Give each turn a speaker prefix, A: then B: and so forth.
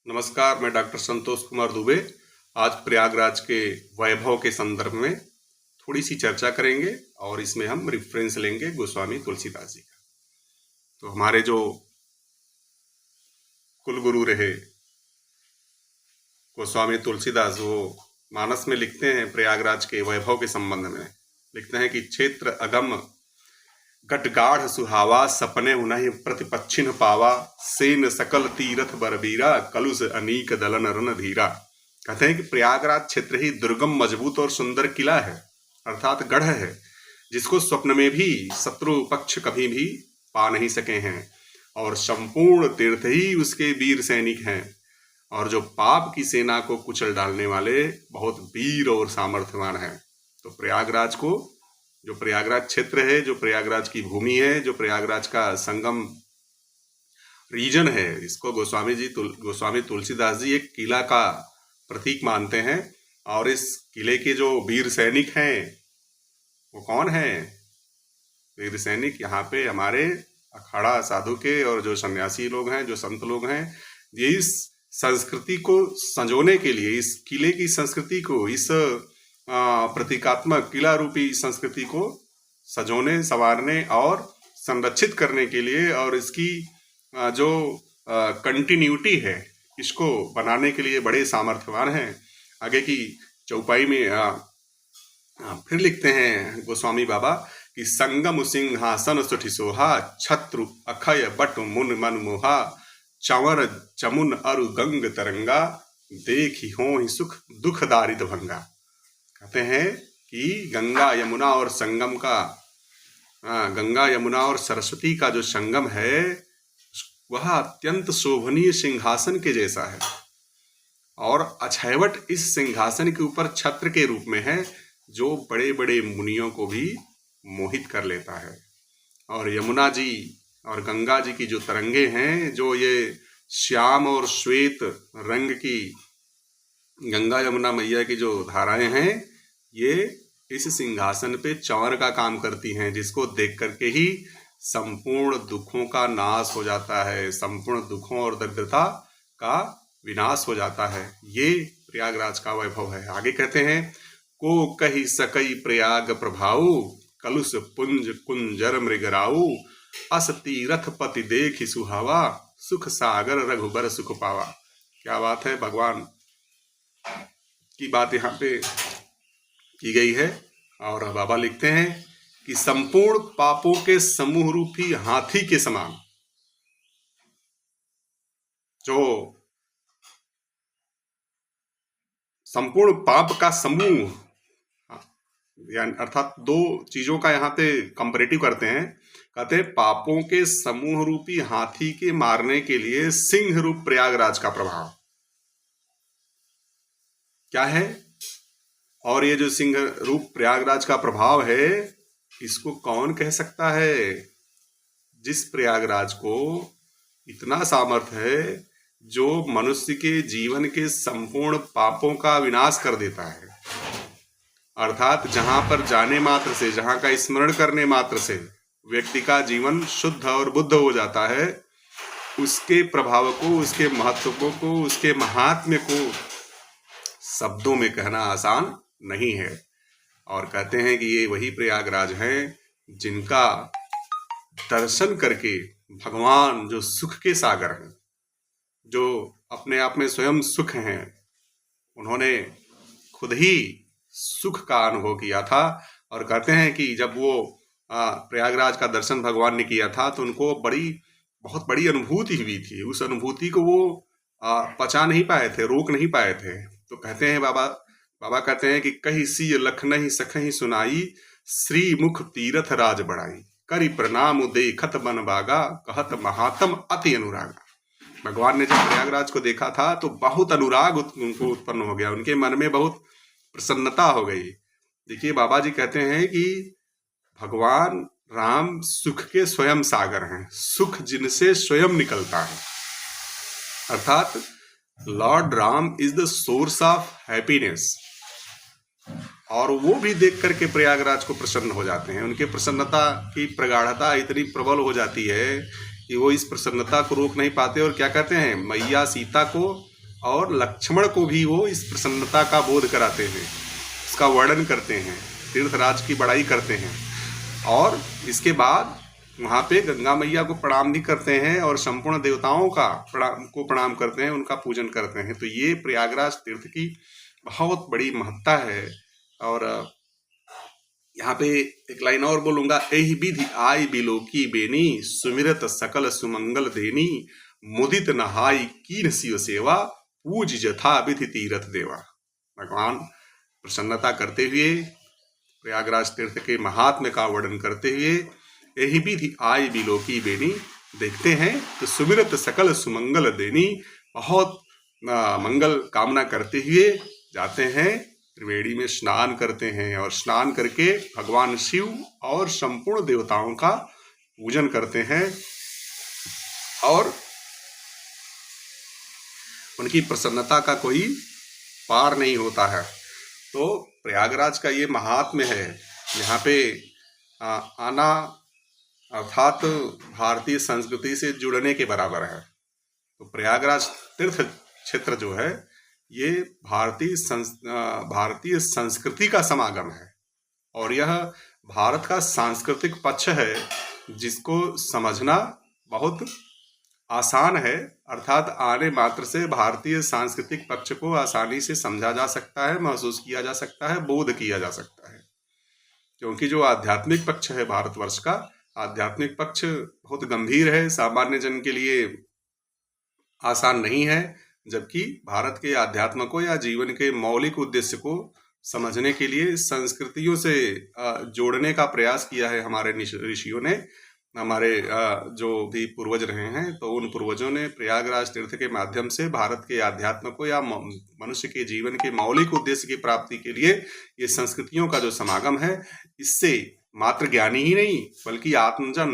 A: नमस्कार, मैं डॉक्टर संतोष कुमार दुबे। आज प्रयागराज के वैभव के संदर्भ में थोड़ी सी चर्चा करेंगे और इसमें हम रेफरेंस लेंगे गोस्वामी तुलसीदास जी का। तो हमारे जो कुलगुरु रहे गोस्वामी तुलसीदास, वो मानस में लिखते हैं प्रयागराज के वैभव के संबंध में। लिखते हैं कि क्षेत्र अगम गटगाढ़ सुहावा, सपने उन्हीं प्रतिपच्छिन पावा, सेन सकल तीरथ बरबीरा, कलुष अनीक दलन रन धीरा। कहते हैं कि प्रयागराज क्षेत्र ही दुर्गम, मजबूत और सुंदर किला है, अर्थात गढ़ है, जिसको स्वप्न में भी शत्रु पक्ष कभी भी पा नहीं सके हैं, और संपूर्ण तीर्थ ही उसके वीर सैनिक हैं, और जो पाप की सेना को कुचल डालने वाले बहुत वीर और सामर्थ्यवान हैं। तो प्रयागराज को, जो प्रयागराज क्षेत्र है, जो प्रयागराज की भूमि है, जो प्रयागराज का संगम रीजन है, इसको गोस्वामी तुलसीदास जी एक किला का प्रतीक मानते हैं। और इस किले के जो वीर सैनिक हैं वो कौन हैं? वीर सैनिक यहाँ पे हमारे अखाड़ा साधु के और जो सन्यासी लोग हैं, जो संत लोग हैं, ये इस संस्कृति को संजोने के लिए, इस किले की संस्कृति को, इस प्रतीकात्मक किला रूपी संस्कृति को सजोने, संवारने और संरक्षित करने के लिए, और इसकी जो कंटिन्यूटी है, इसको बनाने के लिए बड़े सामर्थ्यवान हैं। आगे की चौपाई में फिर लिखते हैं गोस्वामी बाबा कि संगम सिंहासन सुठि सोहा, छत्रु अखय बट मुन मन मोहा, चंवर चमुन अरु गंग तरंगा, देखी हो ही सुख दुख दारिद भंगा। कहते हैं कि गंगा यमुना और संगम का, गंगा यमुना और सरस्वती का जो संगम है वह अत्यंत शोभनीय सिंहासन के जैसा है, और अछैवट इस सिंहासन के ऊपर छत्र के रूप में है, जो बड़े बड़े मुनियों को भी मोहित कर लेता है। और यमुना जी और गंगा जी की जो तरंगे हैं, जो ये श्याम और श्वेत रंग की गंगा यमुना मैया की जो धाराएं हैं, ये इस सिंहासन पे चंवर का काम करती हैं, जिसको देख करके ही संपूर्ण दुखों का नाश हो जाता है, संपूर्ण दुखों और दरिद्रता का विनाश हो जाता है। ये प्रयागराज का वैभव है। आगे कहते हैं, को कही सकई प्रयाग प्रभाऊ, कलुष पुंज कुंजर मृगराऊ, अस तीरथ पति देखि सुहावा, सुख सागर रघुबर सुख पावा। क्या बात है, भगवान की बात यहाँ पे की गई है। और बाबा लिखते हैं कि संपूर्ण पापों के समूह रूपी हाथी के समान, जो संपूर्ण पाप का समूह, यानी अर्थात दो चीजों का यहाँ पे कंपैरेटिव करते हैं। कहते हैं पापों के समूह रूपी हाथी के मारने के लिए सिंह रूप प्रयागराज का प्रभाव क्या है। और ये जो सिंह रूप प्रयागराज का प्रभाव है, इसको कौन कह सकता है? जिस प्रयागराज को इतना सामर्थ्य है, जो मनुष्य के जीवन के संपूर्ण पापों का विनाश कर देता है। अर्थात जहां पर जाने मात्र से, जहां का स्मरण करने मात्र से व्यक्ति का जीवन शुद्ध और बुद्ध हो जाता है, उसके प्रभाव को, उसके महत्व को, उसके महात्म्य को शब्दों में कहना आसान नहीं है। और कहते हैं कि ये वही प्रयागराज हैं जिनका दर्शन करके भगवान, जो सुख के सागर हैं, जो अपने आप में स्वयं सुख हैं, उन्होंने खुद ही सुख का अनुभव किया था। और कहते हैं कि जब वो प्रयागराज का दर्शन भगवान ने किया था, तो उनको बहुत बड़ी अनुभूति हुई थी। उस अनुभूति को वो पचा नहीं पाए थे, रोक नहीं पाए थे। तो कहते हैं बाबा कहते हैं कि कही सी लखनही सखही सुनाई, श्री मुख तीरथ राज बढ़ाई, करी प्रणाम देखत बन बागा, कहत महात्म अति अनुरागा। भगवान ने जब प्रयागराज को देखा था तो बहुत अनुराग उनको उत्पन्न हो गया, उनके मन में बहुत प्रसन्नता हो गई। देखिए, बाबा जी कहते हैं कि भगवान राम सुख के स्वयं सागर हैं, सुख जिनसे स्वयं निकलता है। अर्थात Lord Ram is the source of happiness. और वो भी देख करके प्रयागराज को प्रसन्न हो जाते हैं। उनके प्रसन्नता की प्रगाढ़ता इतनी प्रबल हो जाती है कि वो इस प्रसन्नता को रोक नहीं पाते, और क्या कहते हैं, मैया सीता को और लक्ष्मण को भी वो इस प्रसन्नता का बोध कराते हैं, इसका वर्णन करते हैं, तीर्थराज की बड़ाई करते हैं। और इसके बाद वहाँ पे गंगा मैया को प्रणाम भी करते हैं और संपूर्ण देवताओं का प्रणाम करते हैं, उनका पूजन करते हैं। तो ये प्रयागराज तीर्थ की बहुत बड़ी महत्ता है। और यहाँ पे एक लाइन और बोलूंगा, एहि विधि आई बिलोकी बेनी, सुमिरत सकल सुमंगल देनी, मुदित नहाई कीन शिव सेवा, पूज जथा विधि तीरथ देवा। भगवान प्रसन्नता करते हुए प्रयागराज तीर्थ के महात्म्य का वर्णन करते हुए, यही विधि आई बिलोकी बेनी, देखते हैं तो सुमिरत सकल सुमंगल देनी, बहुत मंगल कामना करते हुए जाते हैं, त्रिवेणी में स्नान करते हैं और स्नान करके भगवान शिव और संपूर्ण देवताओं का पूजन करते हैं और उनकी प्रसन्नता का कोई पार नहीं होता है। तो प्रयागराज का ये महात्म्य है। यहाँ पे आना अर्थात भारतीय संस्कृति से जुड़ने के बराबर है। तो प्रयागराज तीर्थ क्षेत्र जो है ये भारतीय संस्कृति का समागम है और यह भारत का सांस्कृतिक पक्ष है, जिसको समझना बहुत आसान है। अर्थात आने मात्र से भारतीय सांस्कृतिक पक्ष को आसानी से समझा जा सकता है, महसूस किया जा सकता है, बोध किया जा सकता है। क्योंकि जो आध्यात्मिक पक्ष है भारतवर्ष का, आध्यात्मिक पक्ष बहुत गंभीर है, सामान्य जन के लिए आसान नहीं है। जबकि भारत के अध्यात्म को या जीवन के मौलिक उद्देश्य को समझने के लिए संस्कृतियों से जोड़ने का प्रयास किया है हमारे ऋषियों ने। हमारे जो भी पूर्वज रहे हैं, तो उन पूर्वजों ने प्रयागराज तीर्थ के माध्यम से भारत के अध्यात्म को या मनुष्य के जीवन के मौलिक उद्देश्य की प्राप्ति के लिए ये संस्कृतियों का जो समागम है, इससे मात्र ज्ञानी ही नहीं बल्कि आम जन